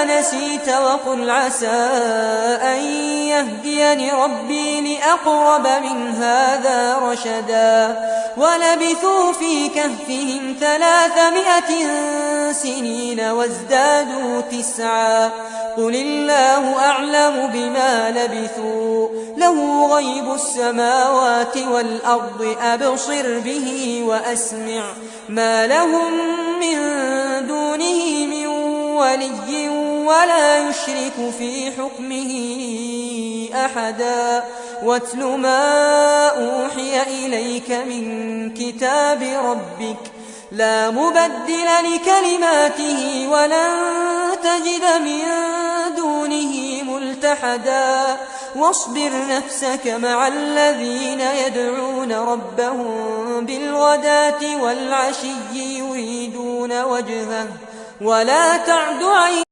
ما نسيت وقل عسى أن يهديني ربي لأقرب من هذا رشدا ولبثوا في كهفهم 300 سنين وازدادوا 9 قل الله أعلم بما لبثوا له غيب السماوات والأرض أبصر به وأسمع ما لهم من دونه من ولي ولا يشرك في حكمه أحدا واتل ما أوحي إليك من كتاب ربك لا مبدل لكلماته ولن تجد من دونه ملتحدا واصبر نفسك مع الذين يدعون ربهم بالغداة والعشي يريدون وجهه ولا تعد عيناك